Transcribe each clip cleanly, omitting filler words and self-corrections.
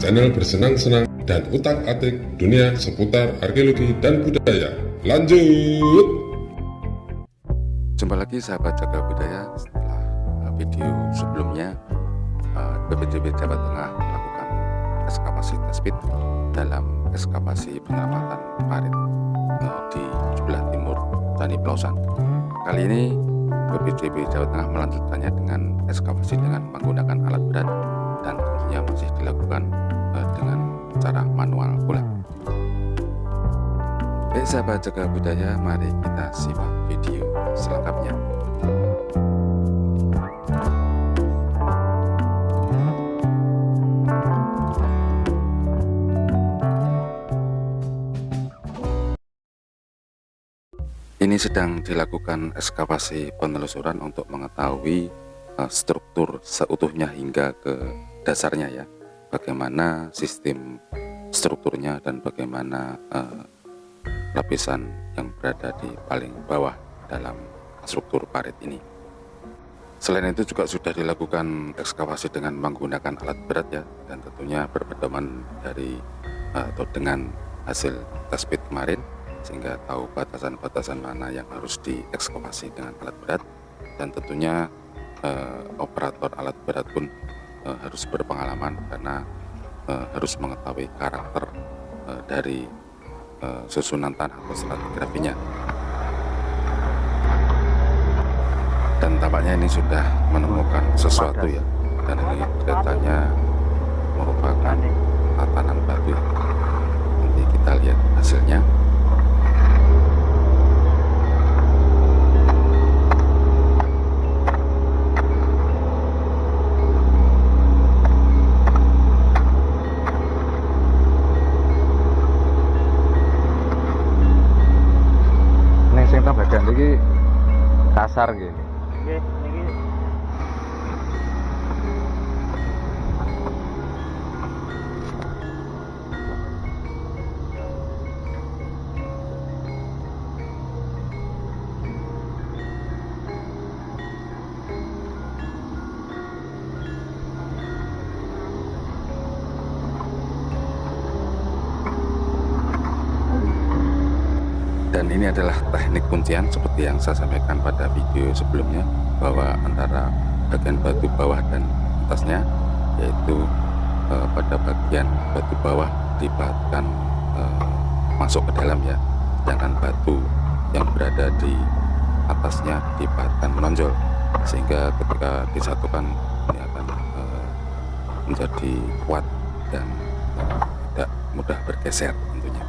channel bersenang-senang dan utak-atik dunia seputar arkeologi dan budaya. Lanjut! Jumpa lagi sahabat Jaga Budaya. Setelah video sebelumnya, BPDB Jawa Tengah melakukan ekskavasi tespit dalam ekskavasi penyelamatan parit di sebelah timur Candi Pelausan. Kali ini BPDB Jawa Tengah melanjutkannya dengan ekskavasi dengan menggunakan alat berat dan tentunya masih dilakukan dengan cara manual pula. Baik sahabat Jaga Budaya, mari kita simak video selengkapnya. Ini sedang dilakukan ekskavasi penelusuran untuk mengetahui struktur seutuhnya hingga ke dasarnya ya. Bagaimana sistem strukturnya dan bagaimana lapisan yang berada di paling bawah dalam struktur parit ini. Selain itu juga sudah dilakukan ekskavasi dengan menggunakan alat berat ya, dan tentunya berpedoman dari atau dengan hasil tespit kemarin, sehingga tahu batasan-batasan mana yang harus diekskavasi dengan alat berat. Dan tentunya operator alat berat pun harus berpengalaman karena harus mengetahui karakter dari susunan tanah atau stratigrafinya. Dan tampaknya ini sudah menemukan sesuatu ya, dan ini kelihatannya merupakan tatanan batu. Nanti kita lihat hasilnya. Bagian ini kasar gini. Dan ini adalah teknik kuncian seperti yang saya sampaikan pada video sebelumnya, bahwa antara bagian batu bawah dan atasnya, yaitu pada bagian batu bawah dipahatkan masuk ke dalam ya, sedangkan batu yang berada di atasnya dipahatkan menonjol, sehingga ketika disatukan ini akan menjadi kuat dan tidak mudah bergeser tentunya.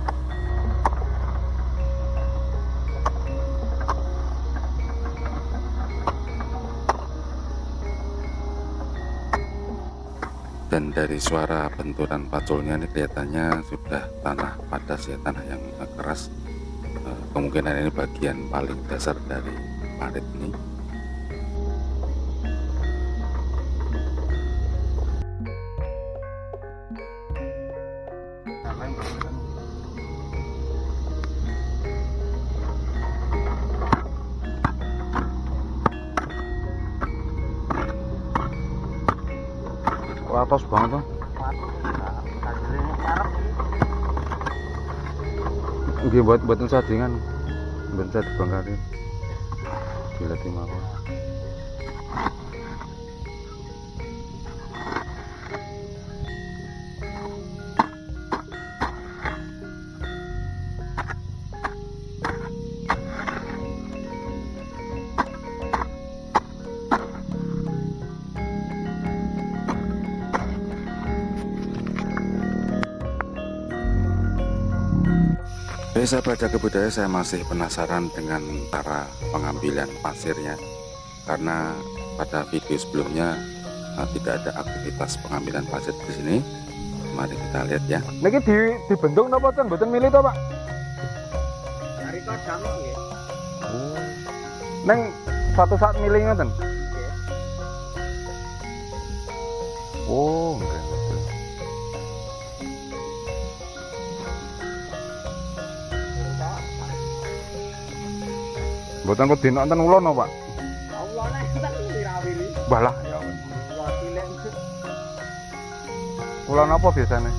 Dan dari suara benturan paculnya ini kelihatannya sudah tanah padas ya, tanah yang keras. Kemungkinan ini bagian paling dasar dari parit ini. Atas banget tuh. Nggih buatan sadingan. Ben saya dibangkari. Dilatih mawon. Sahabat Jaga Budaya, saya masih penasaran dengan cara pengambilan pasirnya, karena pada video sebelumnya tidak ada aktivitas pengambilan pasir di sini. Mari kita lihat ya. Niki dibendung napa ten mboten milih to, Pak? Dari padang nggih. Neng suatu saat milih ngoten. Oh, nggih. Mboten kok dina enten ulono, Pak. Ulone tak wirawiri. Balah ya. Ulon apa biasanya?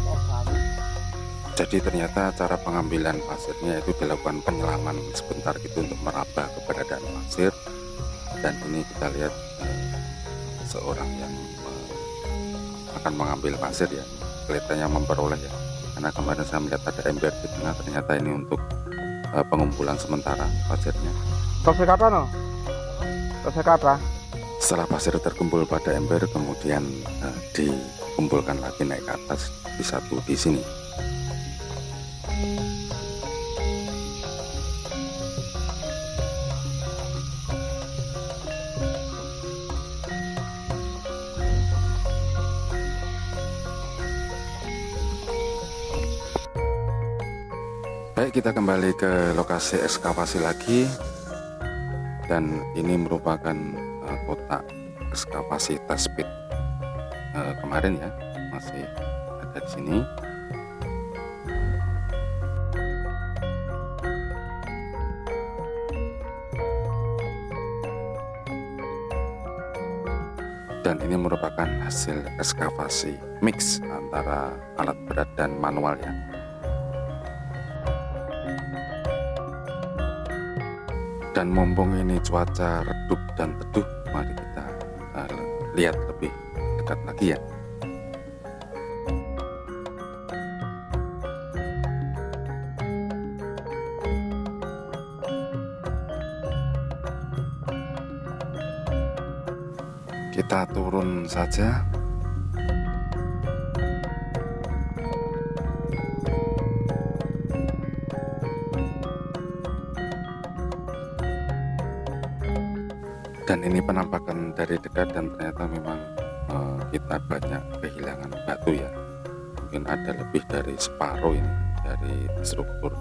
Jadi ternyata cara pengambilan pasirnya itu dilakukan penyelaman sebentar gitu untuk meraba keberadaan pasir. Dan ini kita lihat seorang yang akan mengambil pasir ya, kelihatannya memperoleh ya, karena kemarin saya melihat ada ember di tengah, ternyata ini untuk pengumpulan sementara pasirnya. Kasih kata no? Kasih kata. Setelah pasir terkumpul pada ember, kemudian dikumpulkan lagi naik ke atas di satu di sini. Baik, kita kembali ke lokasi ekskavasi lagi, dan ini merupakan kotak ekskavasi test pit kemarin ya, masih ada di sini. Dan ini merupakan hasil ekskavasi mix antara alat berat dan manual ya. Dan mumpung ini cuaca redup dan teduh, mari kita lihat lebih dekat lagi ya. Kita turun saja. Dan ini penampakan dari dekat, dan ternyata memang kita banyak kehilangan batu ya. Mungkin ada lebih dari separuh ini dari struktur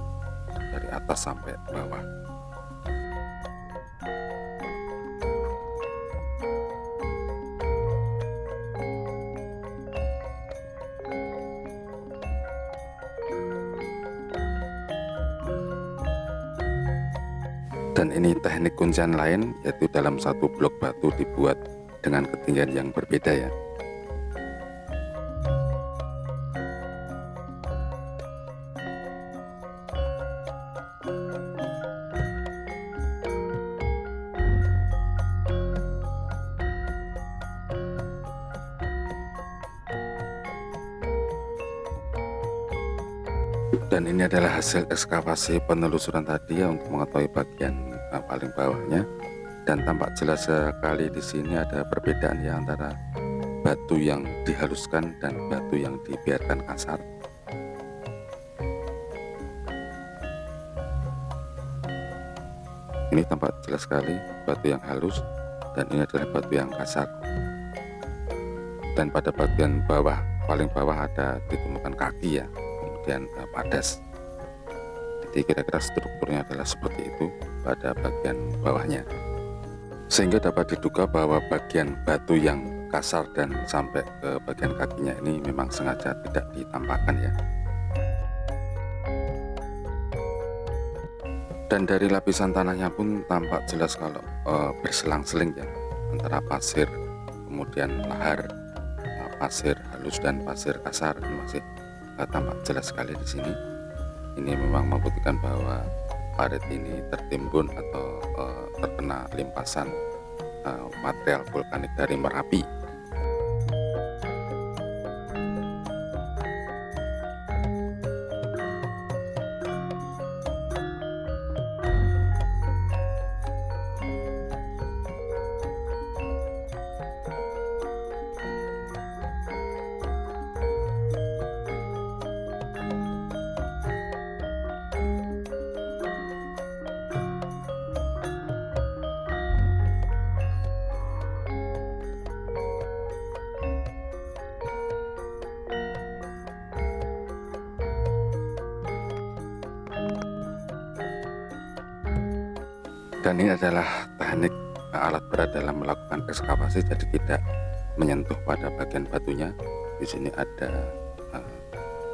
dari atas sampai bawah. Dan ini teknik kuncian lain, yaitu dalam satu blok batu dibuat dengan ketinggian yang berbeda ya. Dan ini adalah hasil ekskavasi penelusuran tadi ya, untuk mengetahui bagian paling bawahnya. Dan tampak jelas sekali di sini ada perbedaan ya antara batu yang dihaluskan dan batu yang dibiarkan kasar. Ini tampak jelas sekali batu yang halus, dan ini adalah batu yang kasar. Dan pada bagian bawah, paling bawah ada ditemukan kaki ya, kemudian padas. Jadi kira-kira strukturnya adalah seperti itu pada bagian bawahnya, sehingga dapat diduga bahwa bagian batu yang kasar dan sampai ke bagian kakinya ini memang sengaja tidak ditampakkan ya. Dan dari lapisan tanahnya pun tampak jelas kalau berselang-seling ya, antara pasir kemudian lahar, pasir halus dan pasir kasar. Ini masih tampak jelas sekali di sini. Ini memang membuktikan bahwa parit ini tertimbun atau terkena limpasan material vulkanik dari Merapi. Dan ini adalah teknik alat berat dalam melakukan ekskavasi, jadi tidak menyentuh pada bagian batunya. Di sini ada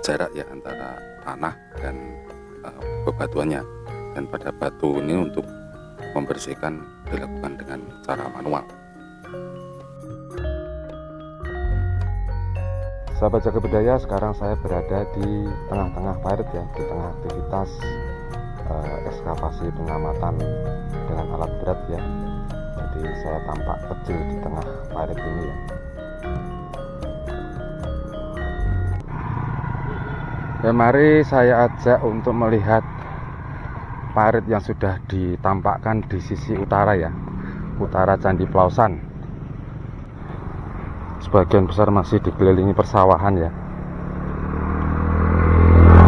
jarak ya antara tanah dan bebatuannya, dan pada batu ini untuk membersihkan dilakukan dengan cara manual. Sahabat Jaga Budaya, sekarang saya berada di tengah-tengah parit ya, di tengah aktivitas ekskavasi pengamatan dengan alat berat ya. Jadi saya tampak kecil di tengah parit ini ya. Ya, mari saya ajak untuk melihat parit yang sudah ditampakkan di sisi utara ya, utara Candi Plausan. Sebagian besar masih dikelilingi persawahan ya.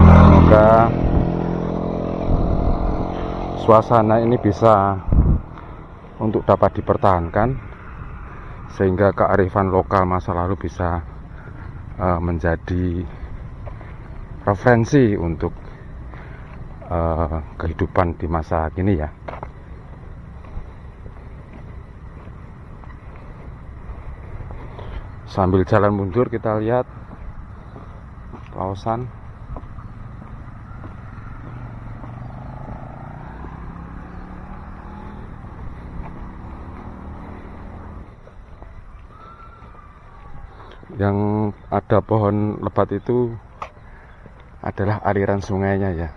Semoga suasana ini bisa untuk dapat dipertahankan sehingga kearifan lokal masa lalu bisa menjadi referensi untuk kehidupan di masa kini ya. Sambil jalan mundur kita lihat Plausan. Yang ada pohon lebat itu adalah aliran sungainya ya,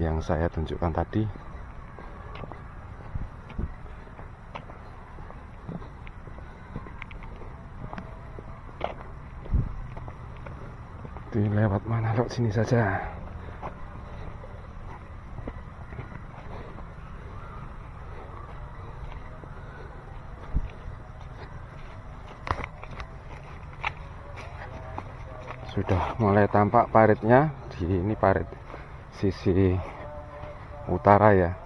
yang saya tunjukkan tadi. Ini lewat mana? Lewat sini saja. Sudah mulai tampak paritnya. Ini parit sisi utara ya.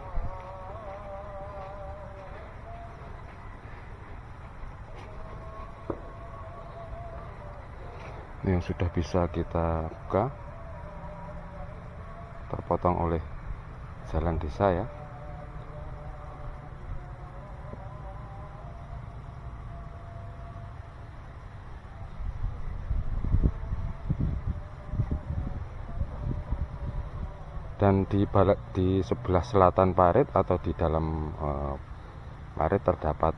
Yang sudah bisa kita buka, terpotong oleh jalan desa ya. Dan di sebelah selatan parit atau di dalam parit terdapat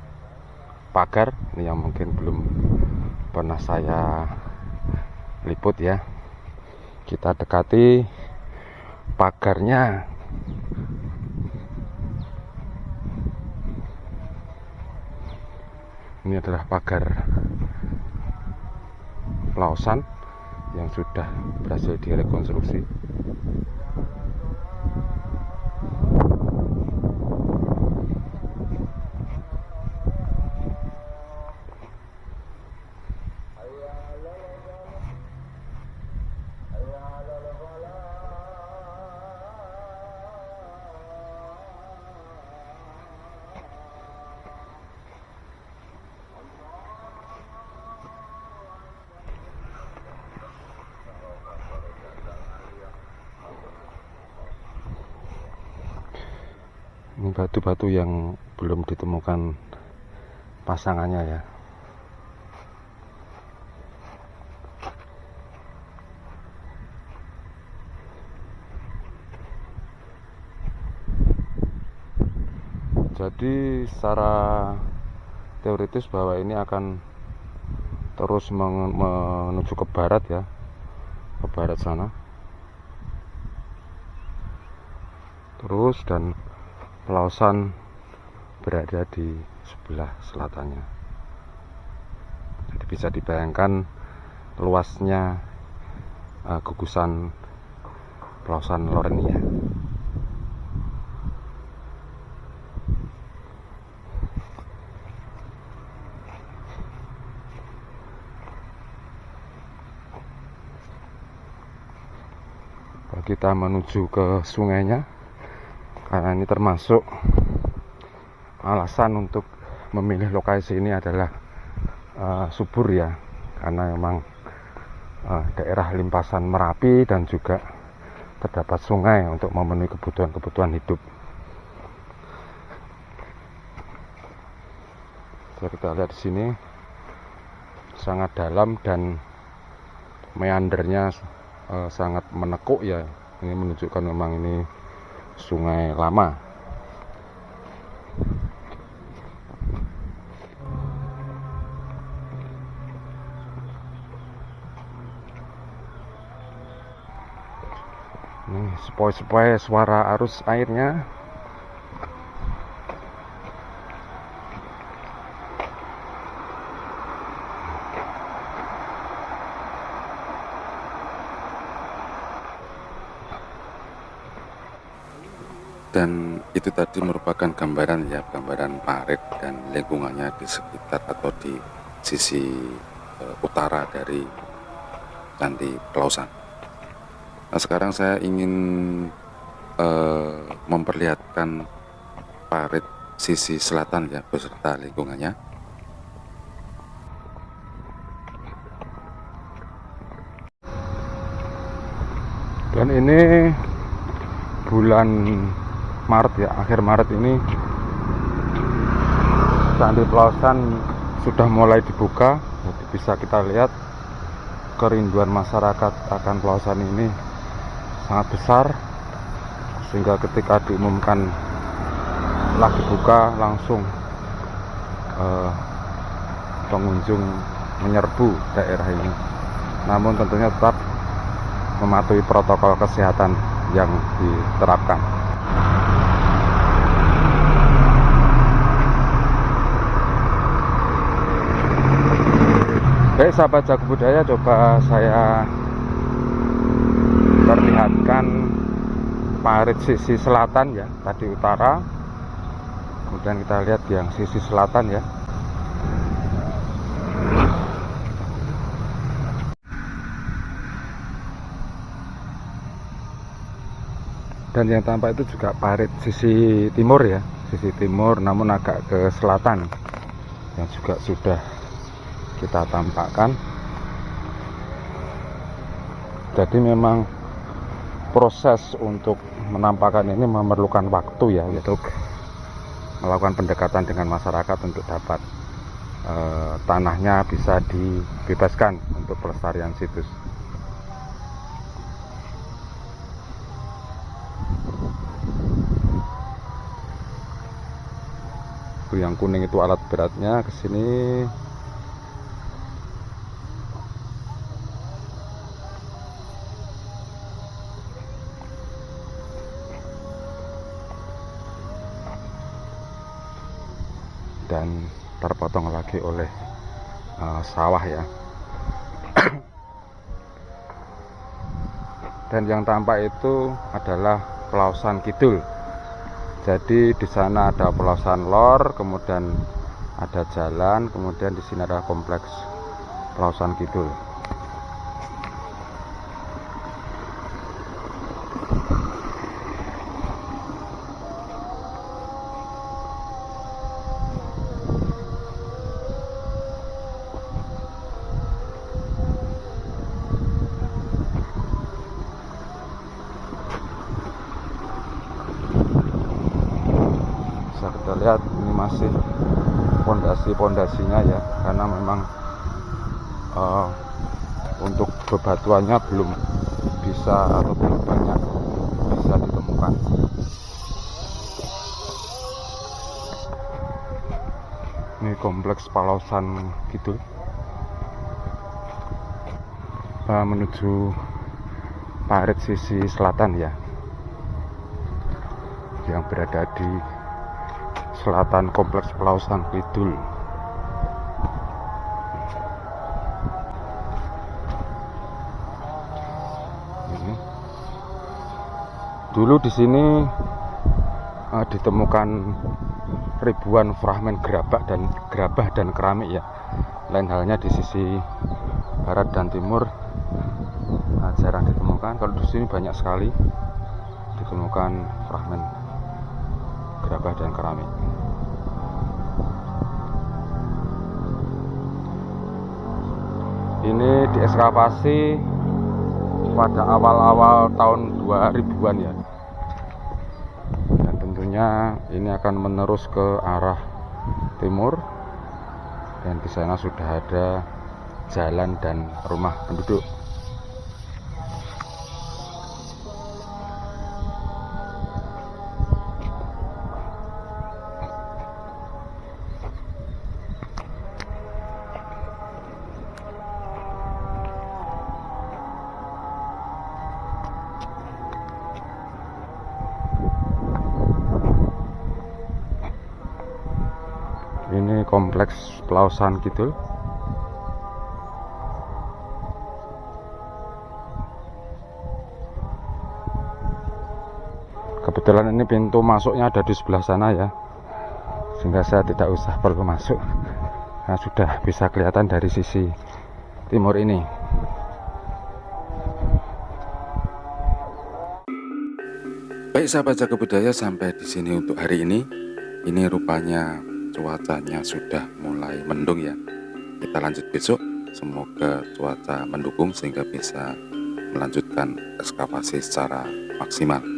pagar ini yang mungkin belum pernah saya liput ya. Kita dekati pagarnya. Ini adalah pagar Plausan yang sudah berhasil direkonstruksi. Ini batu-batu yang belum ditemukan pasangannya ya. Jadi secara teoritis bahwa ini akan terus menuju ke barat ya, ke barat sana. Terus dan Plausan berada di sebelah selatannya. Jadi bisa dibayangkan luasnya gugusan Plausan Lorenia. Kita menuju ke sungainya, karena ini termasuk alasan untuk memilih lokasi ini adalah subur ya, karena memang daerah limpasan Merapi dan juga terdapat sungai untuk memenuhi kebutuhan hidup. Jadi kita lihat di sini sangat dalam dan meandernya sangat menekuk ya. Ini menunjukkan memang ini sungai lama. sepoi-sepoi suara arus airnya. Dan itu tadi merupakan gambaran ya, gambaran parit dan lingkungannya di sekitar atau di sisi utara dari Candi Pelausan. Nah, sekarang saya ingin memperlihatkan parit sisi selatan ya beserta lingkungannya. Dan ini bulan Maret ya, akhir Maret ini Candi Pelausan sudah mulai dibuka. Jadi bisa kita lihat kerinduan masyarakat akan Pelausan ini sangat besar, sehingga ketika diumumkan telah dibuka langsung pengunjung menyerbu daerah ini. Namun tentunya tetap mematuhi protokol kesehatan yang diterapkan. Baik sahabat Jago Budaya, coba saya perlihatkan parit sisi selatan ya, tadi utara, kemudian kita lihat yang sisi selatan ya. Dan yang tampak itu juga parit sisi timur ya, sisi timur namun agak ke selatan, yang juga sudah kita tampakkan. Jadi memang proses untuk menampakkan ini memerlukan waktu ya, untuk melakukan pendekatan dengan masyarakat untuk dapat tanahnya bisa dibebaskan untuk pelestarian situs. Yang kuning itu alat beratnya ke sini. Dan terpotong lagi oleh sawah ya. Dan yang tampak itu adalah Pelausan Kidul. Jadi di sana ada Pelausan Lor, kemudian ada jalan, kemudian di sini ada kompleks Pelausan Kidul. Bisa kita lihat ini masih pondasinya ya, karena memang untuk bebatuannya belum bisa atau belum banyak bisa ditemukan. Ini kompleks Pelausan Kidul menuju parit sisi selatan ya, yang berada di selatan kompleks Pelausan Kidul. Ini. Dulu di sini ditemukan ribuan fragmen gerabah dan keramik ya. Lain halnya di sisi barat dan timur jarang ditemukan. Kalau di sini banyak sekali ditemukan fragmen gerabah dan keramik. Ini diekskavasi pada awal-awal tahun 2000-an ya. Dan tentunya ini akan menerus ke arah timur, dan di sana sudah ada jalan dan rumah penduduk. Ini kompleks Pelausan Kidul. Kebetulan ini pintu masuknya ada di sebelah sana ya, sehingga saya tidak usah perlu masuk. Nah, sudah bisa kelihatan dari sisi timur ini. Baik sahabat Jaga Budaya, sampai di sini untuk hari ini. Ini rupanya cuacanya sudah mulai mendung ya. Kita lanjut besok. Semoga cuaca mendukung sehingga bisa melanjutkan ekskavasi secara maksimal.